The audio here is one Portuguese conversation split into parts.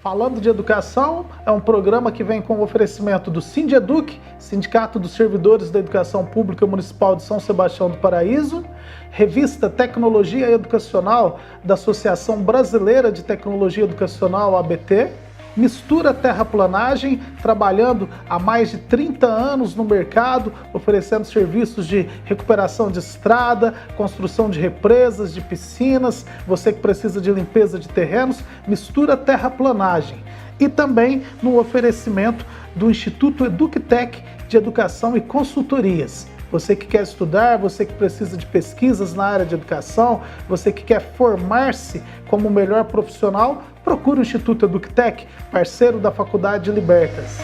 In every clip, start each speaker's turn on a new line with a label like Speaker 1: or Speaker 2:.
Speaker 1: Falando de Educação é um programa que vem com o oferecimento do Sindeduc, Sindicato dos Servidores da Educação Pública Municipal de São Sebastião do Paraíso, revista Tecnologia Educacional da Associação Brasileira de Tecnologia Educacional, ABT, Mistura Terraplanagem, trabalhando há mais de 30 anos no mercado, oferecendo serviços de recuperação de estrada, construção de represas, de piscinas, você que precisa de limpeza de terrenos, Mistura Terraplanagem. E também no oferecimento do Instituto EducTech de Educação e Consultorias. Você que quer estudar, você que precisa de pesquisas na área de educação, você que quer formar-se como o melhor profissional, procure o Instituto EducTech, parceiro da Faculdade de Libertas.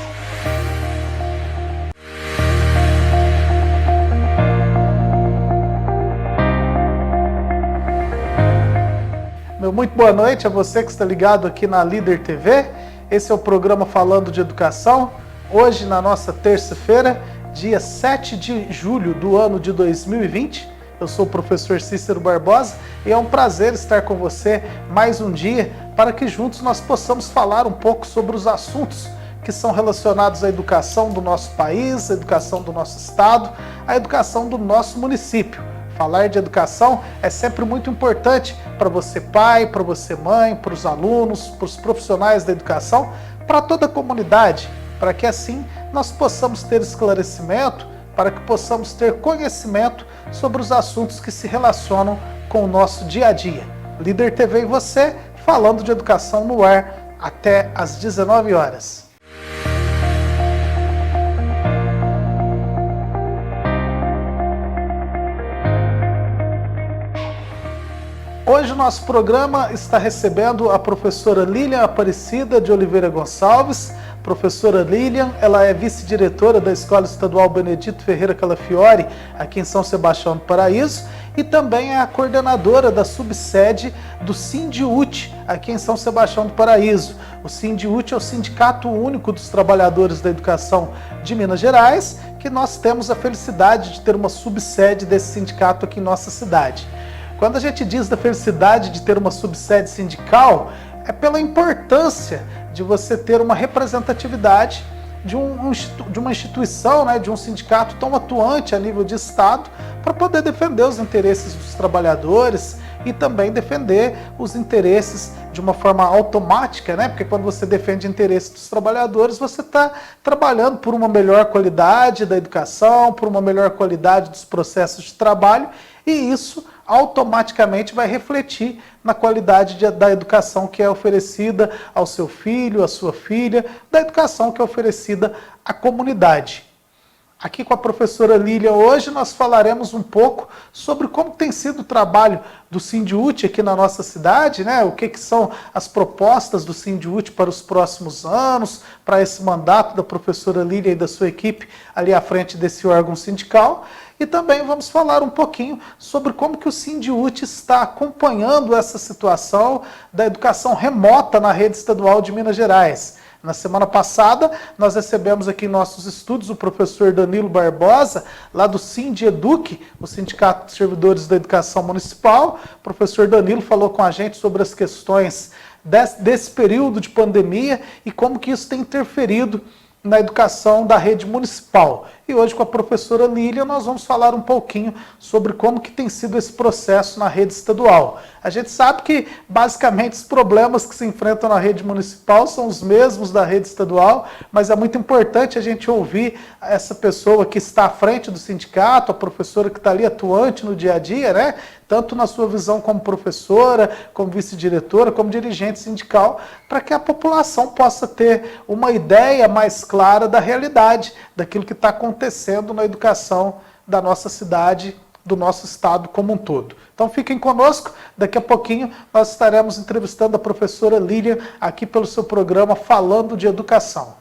Speaker 1: Muito boa noite a você que está ligado aqui na Líder TV. Esse é o programa Falando de Educação. Hoje, na nossa terça-feira, dia 7 de julho do ano de 2020. Eu sou o professor Cícero Barbosa e é um prazer estar com você mais um dia para que juntos nós possamos falar um pouco sobre os assuntos que são relacionados à educação do nosso país, à educação do nosso estado, à educação do nosso município. Falar de educação é sempre muito importante para você pai, para você mãe, para os alunos, para os profissionais da educação, para toda a comunidade, para que assim nós possamos ter esclarecimento, para que possamos ter conhecimento sobre os assuntos que se relacionam com o nosso dia a dia. Líder TV e você, falando de educação no ar, até às 19 horas. Hoje o nosso programa está recebendo a professora Lilian Aparecida de Oliveira Gonçalves. Professora Lilian, ela é vice-diretora da Escola Estadual Benedito Ferreira Calafiori, aqui em São Sebastião do Paraíso, e também é a coordenadora da subsede do Sindiut, aqui em São Sebastião do Paraíso. O Sindiut é o Sindicato Único dos Trabalhadores da Educação de Minas Gerais, que nós temos a felicidade de ter uma subsede desse sindicato aqui em nossa cidade. Quando a gente diz da felicidade de ter uma subsede sindical, é pela importância de você ter uma representatividade de uma instituição, né, de um sindicato tão atuante a nível de Estado, para poder defender os interesses dos trabalhadores e também defender os interesses de uma forma automática, né? Porque quando você defende o interesse dos trabalhadores, você está trabalhando por uma melhor qualidade da educação, por uma melhor qualidade dos processos de trabalho, e isso automaticamente vai refletir na qualidade da educação que é oferecida ao seu filho, à sua filha, da educação que é oferecida à comunidade. Aqui com a professora Lilian hoje nós falaremos um pouco sobre como tem sido o trabalho do Sindiut aqui na nossa cidade, né? O que são as propostas do Sindiut para os próximos anos, para esse mandato da professora Lilian e da sua equipe ali à frente desse órgão sindical. E também vamos falar um pouquinho sobre como que o Sindiut está acompanhando essa situação da educação remota na rede estadual de Minas Gerais. Na semana passada, nós recebemos aqui em nossos estúdios o professor Danilo Barbosa, lá do Sindeduc, o Sindicato dos Servidores da Educação Municipal. O professor Danilo falou com a gente sobre as questões desse período de pandemia e como que isso tem interferido na educação da rede municipal. E hoje com a professora Lilian nós vamos falar um pouquinho sobre como que tem sido esse processo na rede estadual. A gente sabe que basicamente os problemas que se enfrentam na rede municipal são os mesmos da rede estadual, mas é muito importante a gente ouvir essa pessoa que está à frente do sindicato, a professora que está ali atuante no dia a dia, né? Tanto na sua visão como professora, como vice-diretora, como dirigente sindical, para que a população possa ter uma ideia mais clara da realidade, daquilo que está acontecendo na educação da nossa cidade, do nosso estado como um todo. Então fiquem conosco, daqui a pouquinho nós estaremos entrevistando a professora Lilian aqui pelo seu programa Falando de Educação.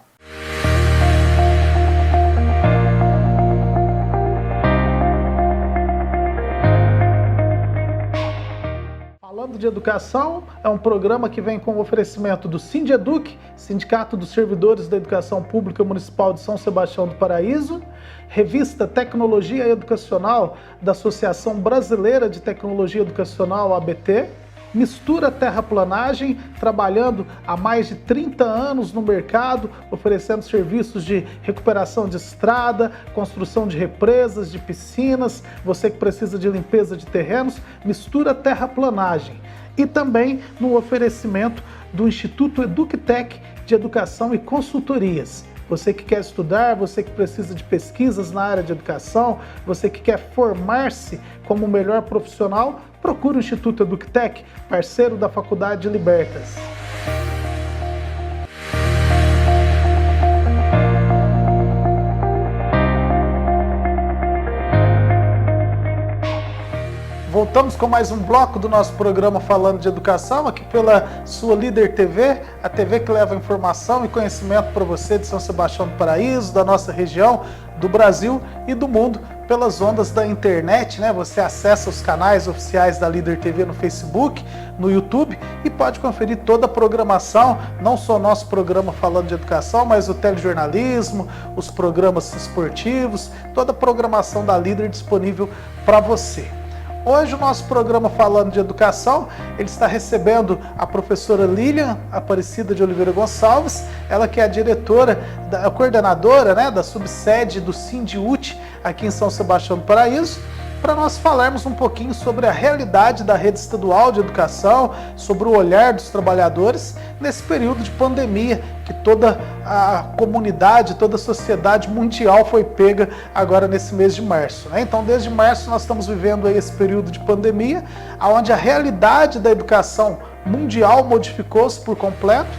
Speaker 1: Falando de Educação é um programa que vem com o oferecimento do Sindeduc, Sindicato dos Servidores da Educação Pública Municipal de São Sebastião do Paraíso, revista Tecnologia Educacional da Associação Brasileira de Tecnologia Educacional, ABT, mistura terraplanagem, trabalhando há mais de 30 anos no mercado, oferecendo serviços de recuperação de estrada, construção de represas, de piscinas, você que precisa de limpeza de terrenos, mistura terraplanagem. E também no oferecimento do Instituto EducTech de Educação e Consultorias. Você que quer estudar, você que precisa de pesquisas na área de educação, você que quer formar-se como o melhor profissional, procure o Instituto EducTech, parceiro da Faculdade Libertas. Voltamos com mais um bloco do nosso programa Falando de Educação, aqui pela sua Líder TV, a TV que leva informação e conhecimento para você de São Sebastião do Paraíso, da nossa região, do Brasil e do mundo, pelas ondas da internet, né? Você acessa os canais oficiais da Líder TV no Facebook, no YouTube e pode conferir toda a programação, não só o nosso programa Falando de Educação, mas o telejornalismo, os programas esportivos, toda a programação da Líder disponível para você. Hoje o nosso programa Falando de Educação, ele está recebendo a professora Lilian Aparecida de Oliveira Gonçalves, ela que é a diretora, a coordenadora, né, da subsede do Sindiúti aqui em São Sebastião do Paraíso, para nós falarmos um pouquinho sobre a realidade da rede estadual de educação, sobre o olhar dos trabalhadores nesse período de pandemia, que toda a comunidade, toda a sociedade mundial foi pega agora nesse mês de março, né? Então, desde março nós estamos vivendo aí esse período de pandemia, onde a realidade da educação mundial modificou-se por completo.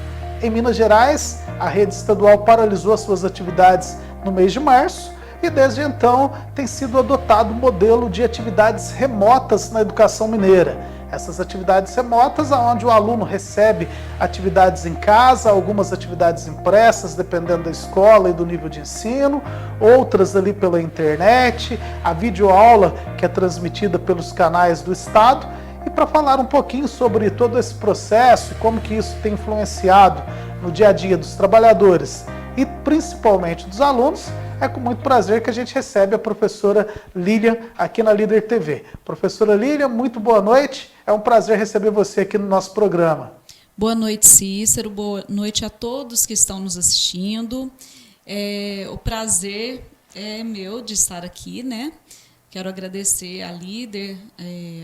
Speaker 1: Em Minas Gerais, a rede estadual paralisou as suas atividades no mês de março, e desde então tem sido adotado o modelo de atividades remotas na educação mineira. Essas atividades remotas, onde o aluno recebe atividades em casa, algumas atividades impressas, dependendo da escola e do nível de ensino, outras ali pela internet, a videoaula que é transmitida pelos canais do Estado. E para falar um pouquinho sobre todo esse processo e como que isso tem influenciado no dia a dia dos trabalhadores e principalmente dos alunos, é com muito prazer que a gente recebe a professora Lilian aqui na Líder TV. Professora Lilian, muito boa noite. É um prazer receber você aqui no nosso programa.
Speaker 2: Boa noite, Cícero. Boa noite a todos que estão nos assistindo. O prazer é meu de estar aqui, né? Quero agradecer à Líder,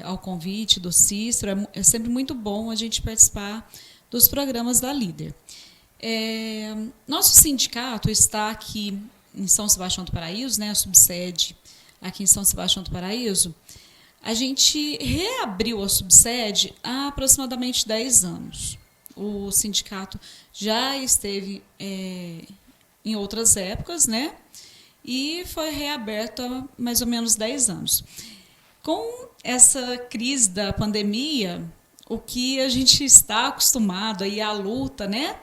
Speaker 2: ao convite do Cícero. É sempre muito bom a gente participar dos programas da Líder. Nosso sindicato está aqui em São Sebastião do Paraíso, né, a subsede aqui em São Sebastião do Paraíso. A gente reabriu a subsede há aproximadamente 10 anos. O sindicato já esteve em outras épocas, né, e foi reaberto há mais ou menos 10 anos. Com essa crise da pandemia, o que a gente está acostumado aí à luta, né,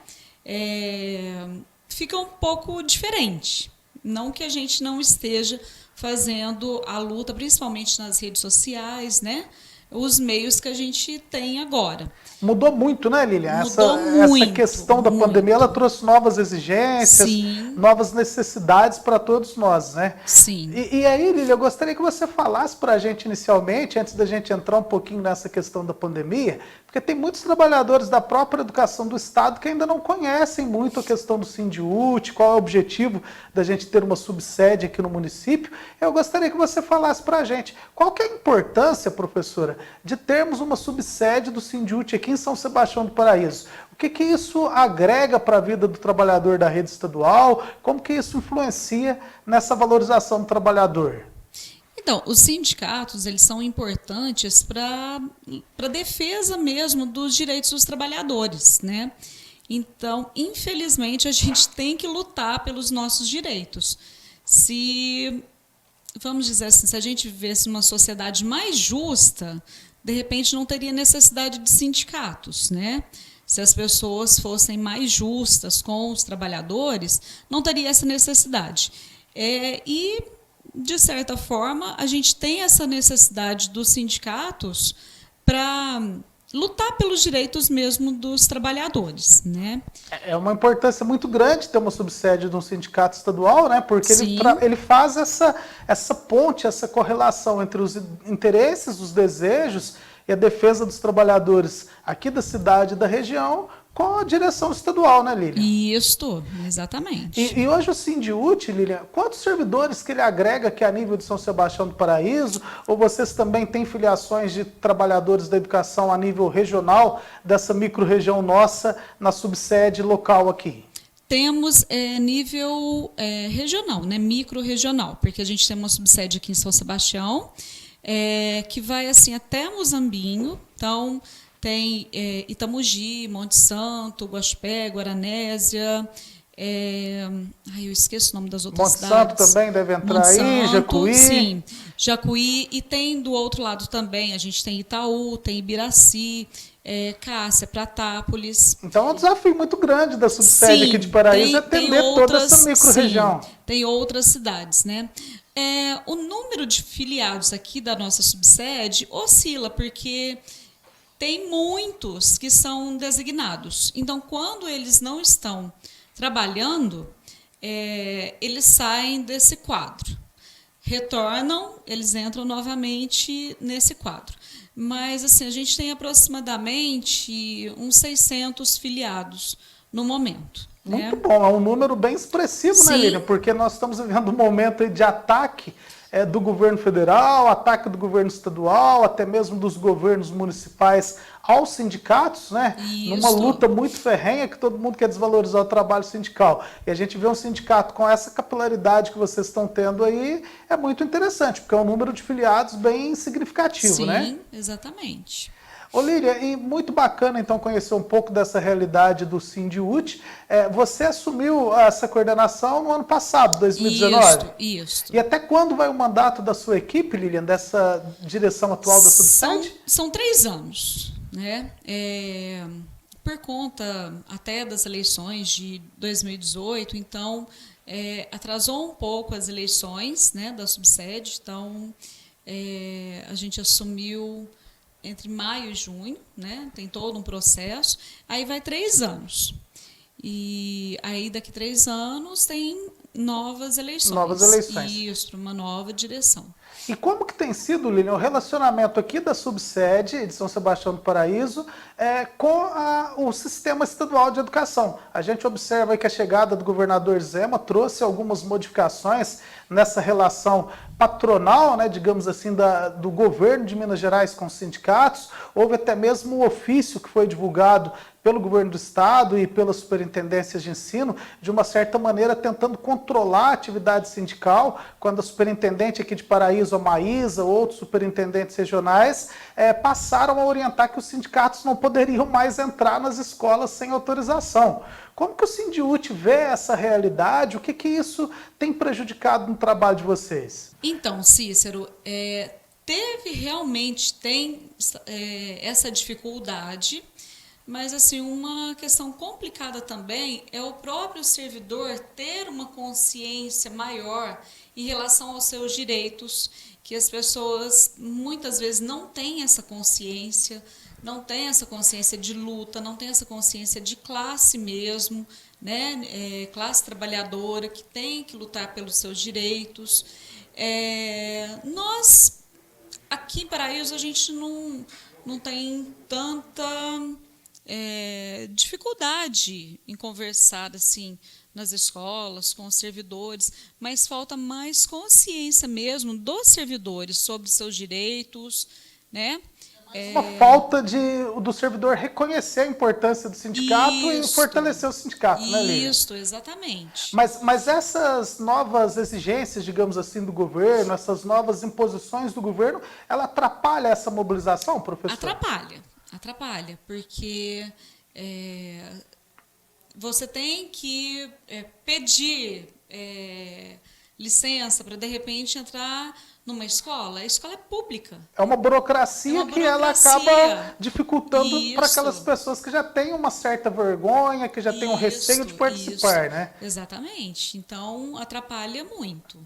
Speaker 2: fica um pouco diferente. Não que a gente não esteja fazendo a luta, principalmente nas redes sociais, né? Os meios que a gente tem agora.
Speaker 1: Mudou muito, né, Lilian? Essa questão da pandemia, ela trouxe novas exigências, sim, novas necessidades para todos nós, né?
Speaker 2: Sim.
Speaker 1: E aí, Lilian, eu gostaria que você falasse para a gente inicialmente, antes da gente entrar um pouquinho nessa questão da pandemia, porque tem muitos trabalhadores da própria educação do Estado que ainda não conhecem muito a questão do Sindiúti, qual é o objetivo da gente ter uma subsede aqui no município. Eu gostaria que você falasse para a gente qual que é a importância, professora, de termos uma subsede do Sindiúti aqui em São Sebastião do Paraíso. O que isso agrega para a vida do trabalhador da rede estadual? Como que isso influencia nessa valorização do trabalhador?
Speaker 2: Então, os sindicatos, eles são importantes para a defesa mesmo dos direitos dos trabalhadores, né? Então, infelizmente, a gente tem que lutar pelos nossos direitos. Vamos dizer assim, se a gente vivesse numa sociedade mais justa, de repente não teria necessidade de sindicatos, né? Se as pessoas fossem mais justas com os trabalhadores, não teria essa necessidade. E, de certa forma, a gente tem essa necessidade dos sindicatos para lutar pelos direitos mesmo dos trabalhadores, né?
Speaker 1: É uma importância muito grande ter uma subsede de um sindicato estadual, né? Porque ele faz essa ponte, essa correlação entre os interesses, os desejos e a defesa dos trabalhadores aqui da cidade e da região com a direção estadual, né, Lilian?
Speaker 2: Isso, exatamente.
Speaker 1: E hoje o Sindiúti, Lilian, quantos servidores que ele agrega aqui a nível de São Sebastião do Paraíso? Ou vocês também têm filiações de trabalhadores da educação a nível regional, dessa micro-região nossa, na subsede local aqui?
Speaker 2: Temos nível regional, né, micro-regional, porque a gente tem uma subsede aqui em São Sebastião, que vai assim até Muzambinho, então tem Itamogi, Monte Santo, Guaxupé, Guaranésia, eu esqueço o nome das outras cidades.
Speaker 1: Monte Santo também deve entrar aí, Jacuí.
Speaker 2: Sim, Jacuí, e tem do outro lado também, a gente tem Itaú, tem Ibiraci, Cássia, Pratápolis.
Speaker 1: Então é um desafio muito grande da subsede aqui de Paraíso atender toda essa micro-região.
Speaker 2: Tem outras cidades, né? O número de filiados aqui da nossa subsede oscila, porque tem muitos que são designados. Então, quando eles não estão trabalhando, eles saem desse quadro. Retornam, eles entram novamente nesse quadro. Mas assim, a gente tem aproximadamente uns 600 filiados no momento.
Speaker 1: Muito bom, é um número bem expressivo, né, Lilian? Porque nós estamos vivendo um momento de ataque do governo federal, ataque do governo estadual, até mesmo dos governos municipais aos sindicatos, né?
Speaker 2: Isso.
Speaker 1: Numa luta muito ferrenha que todo mundo quer desvalorizar o trabalho sindical. E a gente vê um sindicato com essa capilaridade que vocês estão tendo aí, é muito interessante, porque é um número de filiados bem significativo, né?
Speaker 2: Sim, exatamente.
Speaker 1: Ô Lilian, e muito bacana então conhecer um pouco dessa realidade do Sindiúti. Você assumiu essa coordenação no ano passado, 2019?
Speaker 2: Isso.
Speaker 1: E até quando vai o mandato da sua equipe, Lilian, dessa direção atual da subsede?
Speaker 2: São 3 anos, né? Por conta até das eleições de 2018, então atrasou um pouco as eleições, né, da subsede, então a gente assumiu entre maio e junho, né? Tem todo um processo. Aí vai 3 anos. E aí daqui 3 anos tem novas eleições.
Speaker 1: Novas eleições.
Speaker 2: Isso, para uma nova direção.
Speaker 1: E como que tem sido, Lilian, o relacionamento aqui da subsede de São Sebastião do Paraíso com o sistema estadual de educação? A gente observa aí que a chegada do governador Zema trouxe algumas modificações nessa relação patronal, né, digamos assim, do governo de Minas Gerais com os sindicatos. Houve até mesmo um ofício que foi divulgado pelo governo do estado e pelas superintendências de ensino, de uma certa maneira tentando controlar a atividade sindical, quando a superintendente aqui de Paraíso, a Maísa, outros superintendentes regionais, passaram a orientar que os sindicatos não poderiam mais entrar nas escolas sem autorização. Como que o Sindiúti vê essa realidade? O que isso tem prejudicado no trabalho de vocês?
Speaker 2: Então, Cícero, tem essa dificuldade, mas assim, uma questão complicada também é o próprio servidor ter uma consciência maior em relação aos seus direitos, que as pessoas muitas vezes não têm essa consciência, não tem essa consciência de luta, não tem essa consciência de classe mesmo, né? Classe trabalhadora que tem que lutar pelos seus direitos. Nós, aqui em Paraíso, a gente não tem tanta dificuldade em conversar assim nas escolas, com os servidores, mas falta mais consciência mesmo dos servidores sobre seus direitos, né?
Speaker 1: Uma falta do servidor reconhecer a importância do sindicato e fortalecer o sindicato, né, Lilian?
Speaker 2: Isso, exatamente.
Speaker 1: Mas essas novas exigências, digamos assim, do governo, essas novas imposições do governo, ela atrapalha essa mobilização, professor?
Speaker 2: Atrapalha, porque você tem que pedir licença para, de repente, entrar numa escola. A escola é pública.
Speaker 1: É uma burocracia que ela acaba dificultando para aquelas pessoas que já têm uma certa vergonha, que já têm um receio de participar, né?
Speaker 2: Exatamente. Então, atrapalha muito.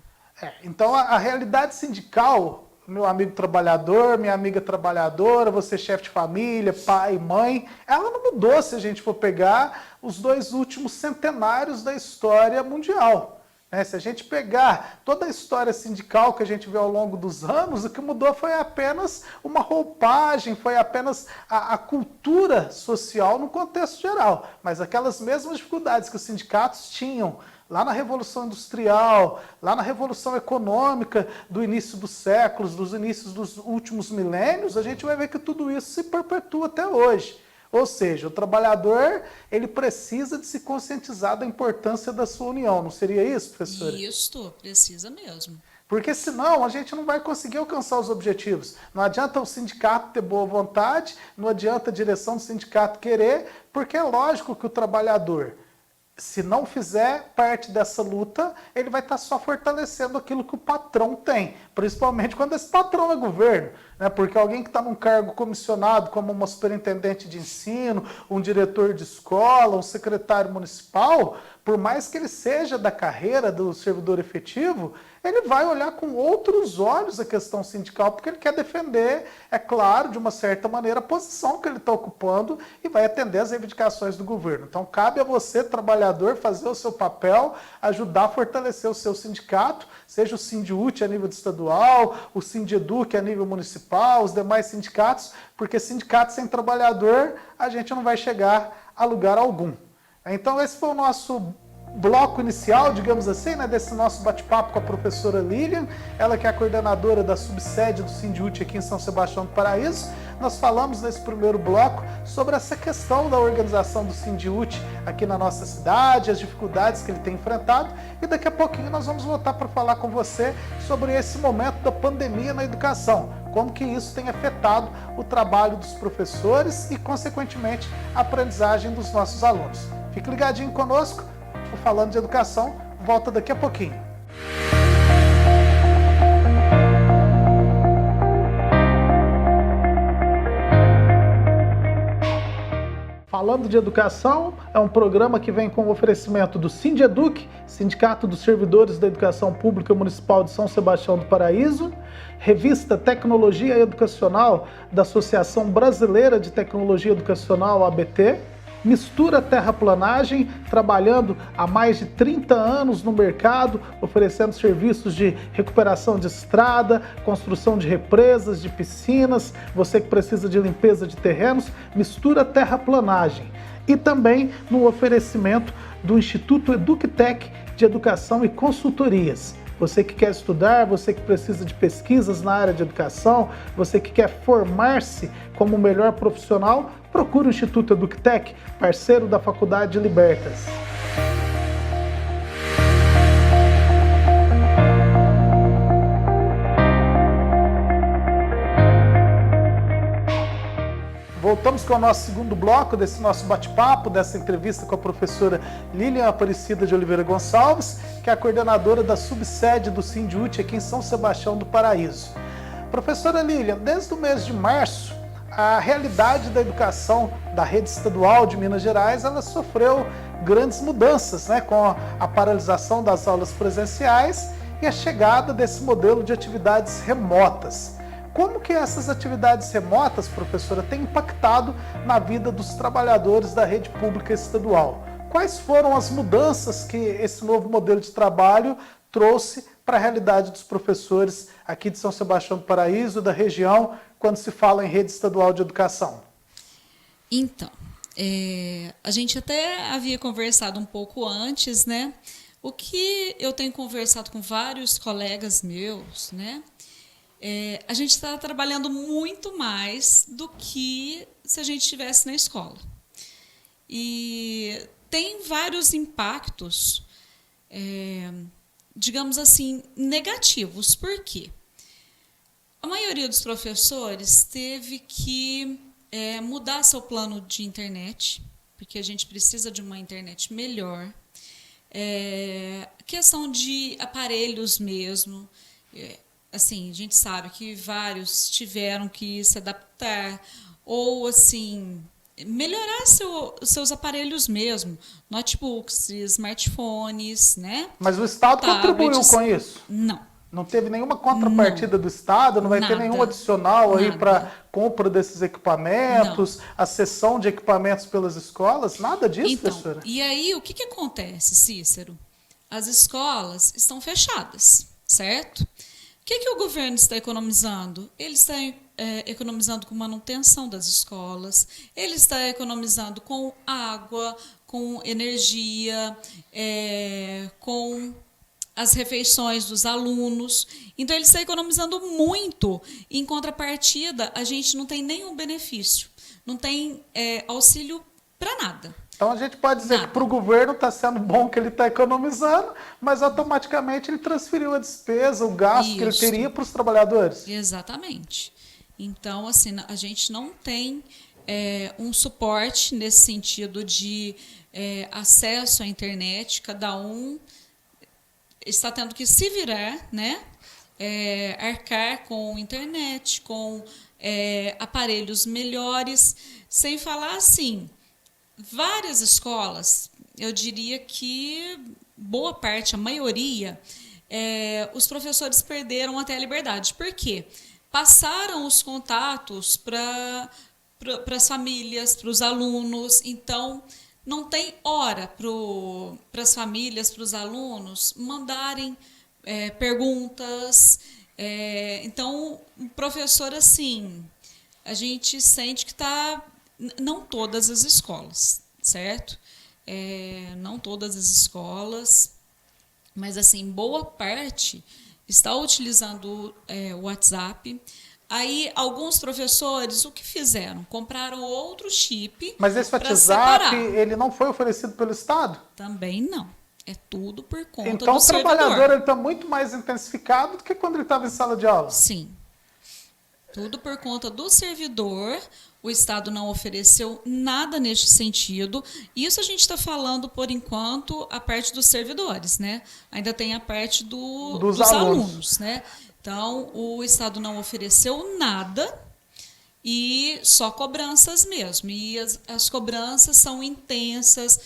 Speaker 1: Então, a realidade sindical, meu amigo trabalhador, minha amiga trabalhadora, você chefe de família, pai, mãe, ela não mudou se a gente for pegar os 2 últimos centenários da história mundial. né? Se a gente pegar toda a história sindical que a gente vê ao longo dos anos, o que mudou foi apenas uma roupagem, foi apenas a cultura social no contexto geral. Mas aquelas mesmas dificuldades que os sindicatos tinham lá na Revolução Industrial, lá na Revolução Econômica do início dos séculos, dos inícios dos últimos milênios, a gente vai ver que tudo isso se perpetua até hoje. Ou seja, o trabalhador, ele precisa de se conscientizar da importância da sua união. Não seria isso, professora?
Speaker 2: Isso, precisa mesmo.
Speaker 1: Porque senão a gente não vai conseguir alcançar os objetivos. Não adianta o sindicato ter boa vontade, não adianta a direção do sindicato querer, porque é lógico que o trabalhador, se não fizer parte dessa luta, ele vai estar só fortalecendo aquilo que o patrão tem, principalmente quando esse patrão é governo, né? Porque alguém que está num cargo comissionado, como uma superintendente de ensino, um diretor de escola, um secretário municipal, por mais que ele seja da carreira do servidor efetivo, ele vai olhar com outros olhos a questão sindical, porque ele quer defender, é claro, de uma certa maneira, a posição que ele está ocupando e vai atender às reivindicações do governo. Então, cabe a você, trabalhador, fazer o seu papel, ajudar a fortalecer o seu sindicato, seja o Sindiúte a nível estadual, o Sindeduc a nível municipal, os demais sindicatos, porque sindicato sem trabalhador, a gente não vai chegar a lugar algum. Então, esse foi o nosso bloco inicial, digamos assim, né, desse nosso bate-papo com a professora Lilian, ela que é a coordenadora da subsede do Sindiúte aqui em São Sebastião do Paraíso. Nós falamos nesse primeiro bloco sobre essa questão da organização do Sindiúte aqui na nossa cidade, as dificuldades que ele tem enfrentado, e daqui a pouquinho nós vamos voltar para falar com você sobre esse momento da pandemia na educação, como que isso tem afetado o trabalho dos professores e, consequentemente, a aprendizagem dos nossos alunos. Fique ligadinho conosco. Falando de educação, volta daqui a pouquinho. Falando de Educação é um programa que vem com o oferecimento do Sindeduc, Sindicato dos Servidores da Educação Pública Municipal de São Sebastião do Paraíso, revista Tecnologia Educacional da Associação Brasileira de Tecnologia Educacional, ABT, Mistura Terraplanagem, trabalhando há mais de 30 anos no mercado, oferecendo serviços de recuperação de estrada, construção de represas, de piscinas, você que precisa de limpeza de terrenos, Mistura Terraplanagem. E também no oferecimento do Instituto EducTech de Educação e Consultorias. Você que quer estudar, você que precisa de pesquisas na área de educação, você que quer formar-se como o melhor profissional, procure o Instituto EducTech, parceiro da Faculdade Libertas. Voltamos com o nosso segundo bloco desse nosso bate-papo, dessa entrevista com a professora Lilian Aparecida de Oliveira Gonçalves, que é a coordenadora da subsede do Sindiúte aqui em São Sebastião do Paraíso. Professora Lilian, desde o mês de março, a realidade da educação da rede estadual de Minas Gerais, ela sofreu grandes mudanças, né, com a paralisação das aulas presenciais e a chegada desse modelo de atividades remotas. Como que essas atividades remotas, professora, têm impactado na vida dos trabalhadores da rede pública estadual? Quais foram as mudanças que esse novo modelo de trabalho trouxe para a realidade dos professores aqui de São Sebastião do Paraíso, da região, quando se fala em rede estadual de educação?
Speaker 2: Então, a gente até havia conversado um pouco antes, né? O que eu tenho conversado com vários colegas meus, né? A gente está trabalhando muito mais do que se a gente estivesse na escola. E tem vários impactos, digamos assim, negativos. Por quê? A maioria dos professores teve que mudar seu plano de internet, porque a gente precisa de uma internet melhor. Questão de aparelhos mesmo. Assim, a gente sabe que vários tiveram que se adaptar ou, assim, melhorar seus aparelhos mesmo, notebooks, smartphones, né?
Speaker 1: Mas o Estado
Speaker 2: tablets,
Speaker 1: contribuiu com isso?
Speaker 2: Não.
Speaker 1: Não teve nenhuma contrapartida do Estado? Não vai ter nenhum adicional aí para compra desses equipamentos, a cessão de equipamentos pelas escolas? Nada disso,
Speaker 2: então,
Speaker 1: professora?
Speaker 2: E aí, o que acontece, Cícero? as escolas estão fechadas, certo? O que o governo está economizando? Ele está economizando com manutenção das escolas, ele está economizando com água, com energia, com as refeições dos alunos. Então, ele está economizando muito. Em contrapartida, a gente não tem nenhum benefício, não tem auxílio para nada.
Speaker 1: Então a gente pode dizer que para o governo está sendo bom que ele está economizando, mas automaticamente ele transferiu a despesa, o gasto que ele teria para os trabalhadores.
Speaker 2: Exatamente. Então, assim, a gente não tem um suporte nesse sentido de acesso à internet. Cada um está tendo que se virar, né? Arcar com internet, com aparelhos melhores, sem falar assim. Várias escolas, eu diria que boa parte, a maioria, os professores perderam até a liberdade. Por quê? Passaram os contatos para as famílias, para os alunos. Então, não tem hora para as famílias, para os alunos mandarem perguntas. Então, o professor, assim, a gente sente que está... Não todas as escolas, certo? Não todas as escolas, mas, assim, boa parte está utilizando o WhatsApp. Aí, alguns professores, o que fizeram? Compraram outro chip.
Speaker 1: Mas esse WhatsApp, ele não foi oferecido pelo Estado?
Speaker 2: Também não. É tudo por conta
Speaker 1: então,
Speaker 2: do servidor.
Speaker 1: Então, o trabalhador está muito mais intensificado do que quando ele estava em sala de aula?
Speaker 2: Sim. Tudo por conta do servidor. O Estado não ofereceu nada neste sentido. Isso a gente está falando, por enquanto, a parte dos servidores, né? Ainda tem a parte dos alunos, né? Então, o Estado não ofereceu nada e só cobranças mesmo. E as cobranças são intensas,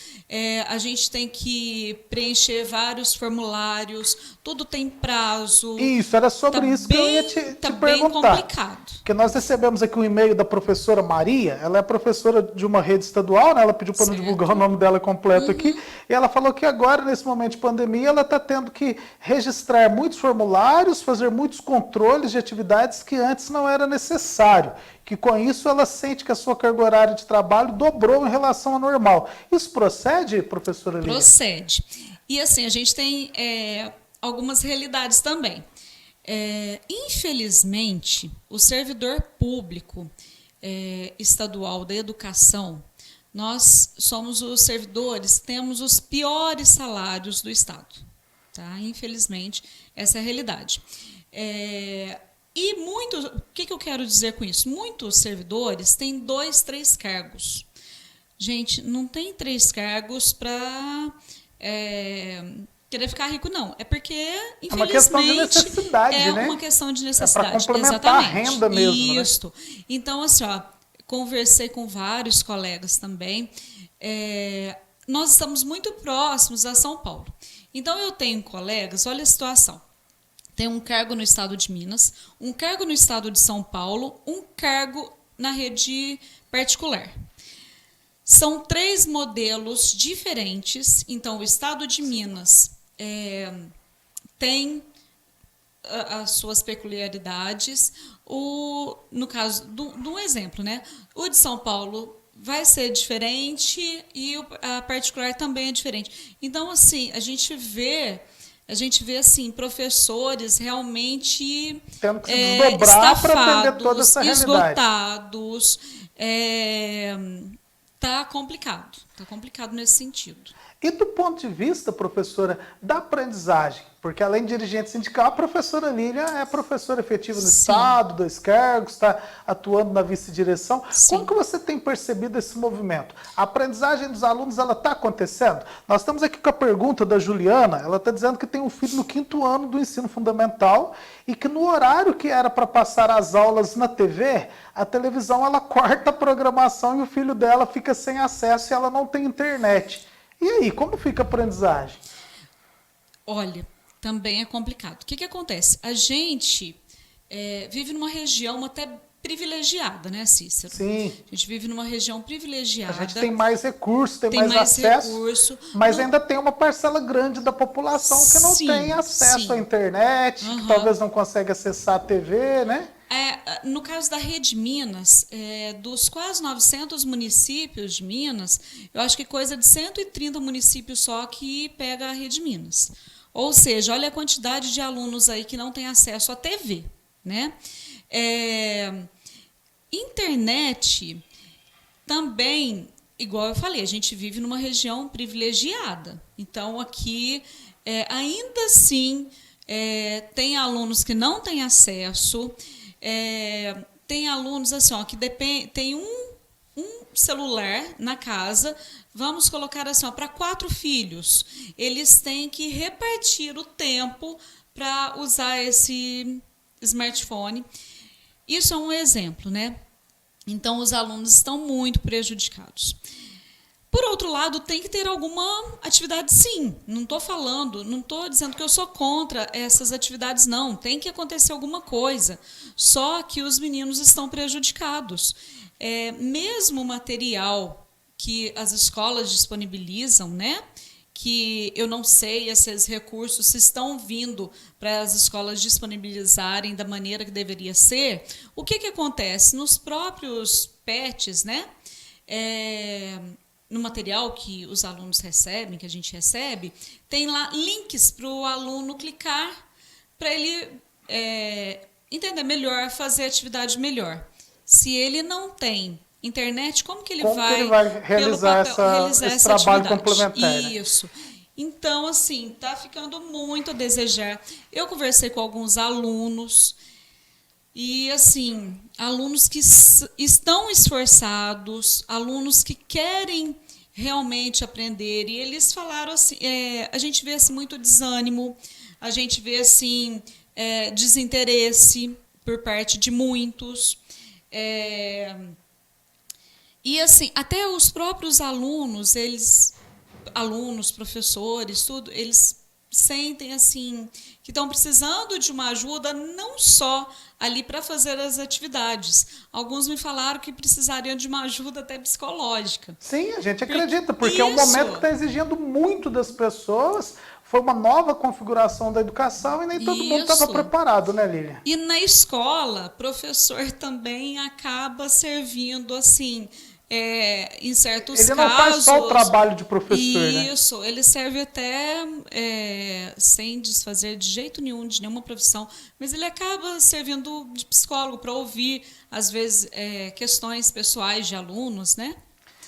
Speaker 2: a gente tem que preencher vários formulários, tudo tem prazo.
Speaker 1: Isso, era sobre isso que eu ia te perguntar.
Speaker 2: Bem complicado.
Speaker 1: Porque nós recebemos aqui um e-mail da professora Maria, ela é professora de uma rede estadual, né? Ela pediu para não divulgar o nome dela completo aqui, e ela falou que agora, nesse momento de pandemia, ela está tendo que registrar muitos formulários, fazer muitos controles de atividades que antes não era necessário. Que com isso ela sente que a sua carga horária de trabalho dobrou em relação ao normal. Isso procede, professora Lília?
Speaker 2: Procede. E assim, a gente tem algumas realidades também. Infelizmente, o servidor público estadual da educação, nós somos os servidores, temos os piores salários do Estado. Tá? Infelizmente, essa é a realidade. E muitos, o que eu quero dizer com isso? Muitos servidores têm 2, 3 cargos. Gente, não tem 3 cargos para querer ficar rico, não. É porque, infelizmente... É uma questão de necessidade, né? É uma questão de necessidade.
Speaker 1: É para complementar a renda mesmo,
Speaker 2: isso. Né? Então, assim, conversei com vários colegas também. Nós estamos muito próximos a São Paulo. Então, eu tenho colegas, olha a situação. Tem um cargo no estado de Minas, um cargo no estado de São Paulo, um cargo na rede particular. São 3 modelos diferentes. Então, o estado de Minas tem as suas peculiaridades. No caso de um exemplo, né? O de São Paulo vai ser diferente e a particular também é diferente. Então, assim, a gente vê assim, professores realmente
Speaker 1: tendo que se desdobrar para atender toda essa realidade.
Speaker 2: Esgotados. Tá complicado nesse sentido.
Speaker 1: E do ponto de vista, professora, da aprendizagem, porque além de dirigente sindical, a professora Lília é professora efetiva no Estado, 2 cargos, está atuando na vice-direção. Como que você tem percebido esse movimento? A aprendizagem dos alunos, ela está acontecendo? Nós estamos aqui com a pergunta da Juliana, ela está dizendo que tem um filho no 5º ano do ensino fundamental e que no horário que era para passar as aulas na TV, a televisão ela corta a programação e o filho dela fica sem acesso e ela não tem internet. E aí, como fica a aprendizagem?
Speaker 2: Olha, também é complicado. O que acontece? A gente vive numa região até privilegiada, né, Cícero?
Speaker 1: Sim.
Speaker 2: A gente vive numa região privilegiada.
Speaker 1: A gente tem mais recursos, tem mais acesso, mas ainda tem uma parcela grande da população que não tem acesso à internet, que talvez não consegue acessar a TV, né?
Speaker 2: No caso da Rede Minas, dos quase 900 municípios de Minas, eu acho que coisa de 130 municípios só que pega a Rede Minas. Ou seja, olha a quantidade de alunos aí que não tem acesso à TV, né? Internet também, igual eu falei, a gente vive numa região privilegiada. Então, aqui, ainda assim, tem alunos que não têm acesso, tem alunos assim, ó, que tem um celular na casa, vamos colocar assim, para 4 filhos. Eles têm que repartir o tempo para usar esse smartphone. Isso é um exemplo, né? Então, os alunos estão muito prejudicados. Por outro lado, tem que ter alguma atividade, sim. Não estou dizendo que eu sou contra essas atividades, não. Tem que acontecer alguma coisa. Só que os meninos estão prejudicados. Mesmo o material que as escolas disponibilizam, né? Que eu não sei esses recursos se estão vindo para as escolas disponibilizarem da maneira que deveria ser. O que acontece? Nos próprios PETs, né? No material que os alunos recebem, que a gente recebe, tem lá links para o aluno clicar para ele entender melhor, fazer atividade melhor. Se ele não tem internet, como que ele vai
Speaker 1: realizar esse trabalho complementar?
Speaker 2: Isso. Então, assim, está ficando muito a desejar. Eu conversei com alguns alunos e, assim, alunos que estão esforçados, alunos que querem realmente aprender, e eles falaram assim, a gente vê assim, muito desânimo, a gente vê assim, desinteresse por parte de muitos, e assim, até os próprios alunos, professores, tudo, eles sentem assim que estão precisando de uma ajuda não só ali para fazer as atividades. Alguns me falaram que precisariam de uma ajuda até psicológica.
Speaker 1: Sim, a gente acredita, porque é um momento que está exigindo muito das pessoas. Foi uma nova configuração da educação e nem todo mundo estava preparado, né, Lília?
Speaker 2: E na escola, professor também acaba servindo assim, em certos casos...
Speaker 1: Ele não faz só o trabalho de professor, né?
Speaker 2: Isso, ele serve até sem desfazer de jeito nenhum, de nenhuma profissão, mas ele acaba servindo de psicólogo para ouvir, às vezes, questões pessoais de alunos, né?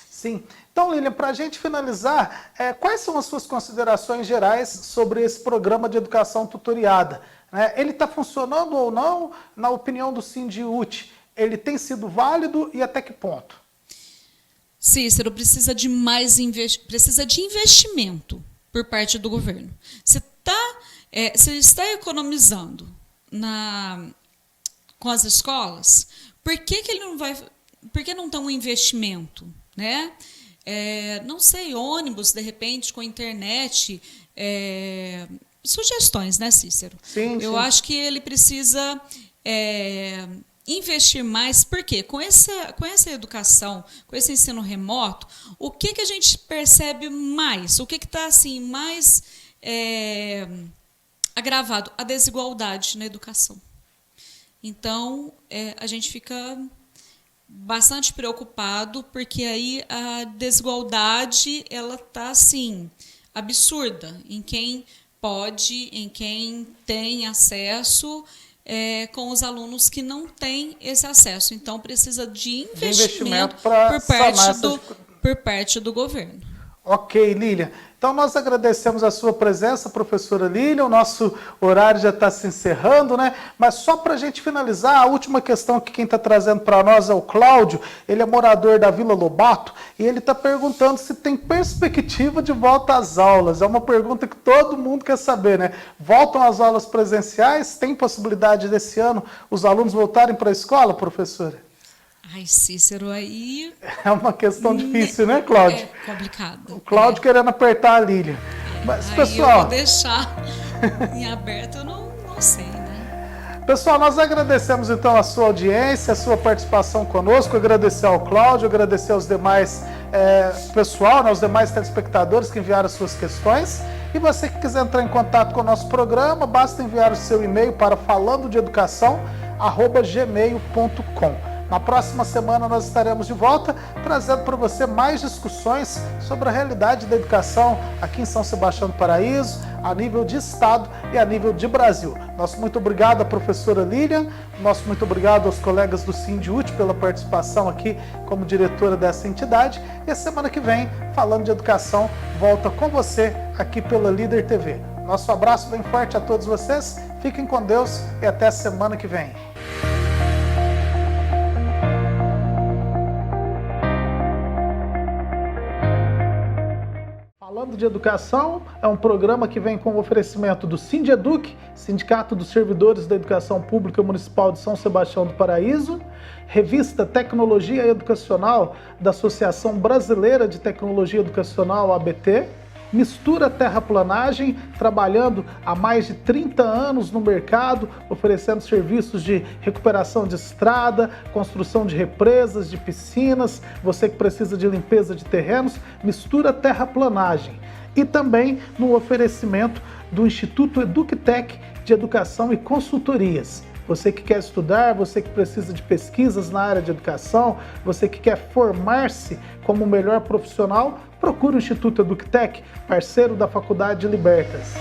Speaker 1: Sim. Então, Lília, para a gente finalizar, quais são as suas considerações gerais sobre esse programa de educação tutoriada? Ele está funcionando ou não? Na opinião do Sindiúti, ele tem sido válido e até que ponto?
Speaker 2: Cícero, precisa de investimento por parte do governo. Você está economizando com as escolas, por que não tem um investimento? Né? Não sei, ônibus, de repente, com internet, sugestões, né, Cícero?
Speaker 1: Sim,
Speaker 2: Eu acho que ele precisa investir mais, porque com essa educação, com esse ensino remoto, o que a gente percebe mais? O que está assim, mais agravado? A desigualdade na educação. Então, a gente fica bastante preocupado, porque aí a desigualdade ela está assim, absurda em quem pode, em quem tem acesso, com os alunos que não têm esse acesso. Então, precisa de investimento por parte do governo.
Speaker 1: Ok, Lília. Então, nós agradecemos a sua presença, professora Lília. O nosso horário já está se encerrando, né? Mas só para a gente finalizar, a última questão que quem está trazendo para nós é o Cláudio. Ele é morador da Vila Lobato e ele está perguntando se tem perspectiva de volta às aulas. É uma pergunta que todo mundo quer saber, né? Voltam às aulas presenciais? Tem possibilidade desse ano os alunos voltarem para a escola, professora?
Speaker 2: Ai, Cícero, aí...
Speaker 1: É uma questão difícil, né, Cláudio?
Speaker 2: É complicado.
Speaker 1: O Cláudio querendo apertar a Lília. Mas,
Speaker 2: aí
Speaker 1: pessoal...
Speaker 2: eu vou deixar em aberto, eu não sei, né?
Speaker 1: Pessoal, nós agradecemos então a sua audiência, a sua participação conosco, agradecer ao Cláudio, agradecer aos demais pessoal, né, os demais telespectadores que enviaram suas questões. E você que quiser entrar em contato com o nosso programa, basta enviar o seu e-mail para falandodeeducação@gmail.com. Na próxima semana nós estaremos de volta, trazendo para você mais discussões sobre a realidade da educação aqui em São Sebastião do Paraíso, a nível de Estado e a nível de Brasil. Nosso muito obrigado à professora Lilian, nosso muito obrigado aos colegas do Sindiúti pela participação aqui como diretora dessa entidade. E a semana que vem, Falando de Educação, volta com você aqui pela Líder TV. Nosso abraço bem forte a todos vocês, fiquem com Deus e até a semana que vem. Falando de Educação é um programa que vem com o oferecimento do Sindeduc, Sindicato dos Servidores da Educação Pública Municipal de São Sebastião do Paraíso, revista Tecnologia Educacional da Associação Brasileira de Tecnologia Educacional, ABT, Mistura Terraplanagem, trabalhando há mais de 30 anos no mercado, oferecendo serviços de recuperação de estrada, construção de represas, de piscinas, você que precisa de limpeza de terrenos, Mistura Terraplanagem. E também no oferecimento do Instituto EducTech de Educação e Consultorias. Você que quer estudar, você que precisa de pesquisas na área de educação, você que quer formar-se como o melhor profissional, procure o Instituto EducTech, parceiro da Faculdade Libertas.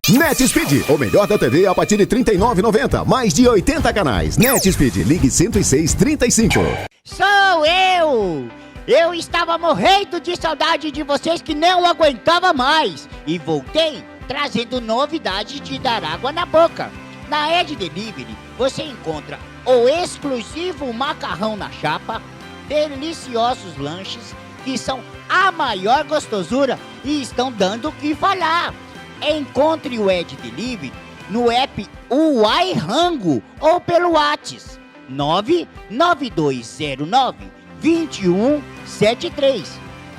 Speaker 3: NetSpeed, o melhor da TV a partir de R$ 39,90. Mais de 80 canais. NetSpeed, ligue 10635.
Speaker 4: Sou eu! Eu estava morrendo de saudade de vocês que não aguentava mais. E voltei trazendo novidades de dar água na boca. Na Ed Delivery você encontra o exclusivo macarrão na chapa, deliciosos lanches que são a maior gostosura e estão dando o que falar. Encontre o Ed Delivery no app Uai Rango ou pelo WhatsApp 99209-2173.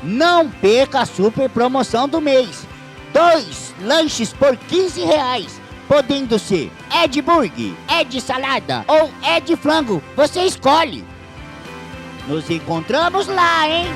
Speaker 4: Não perca a super promoção do mês. 2 lanches por R$15, podendo ser Ed Burger, Ed Salada ou Ed Flango. Você escolhe. Nos encontramos lá, hein?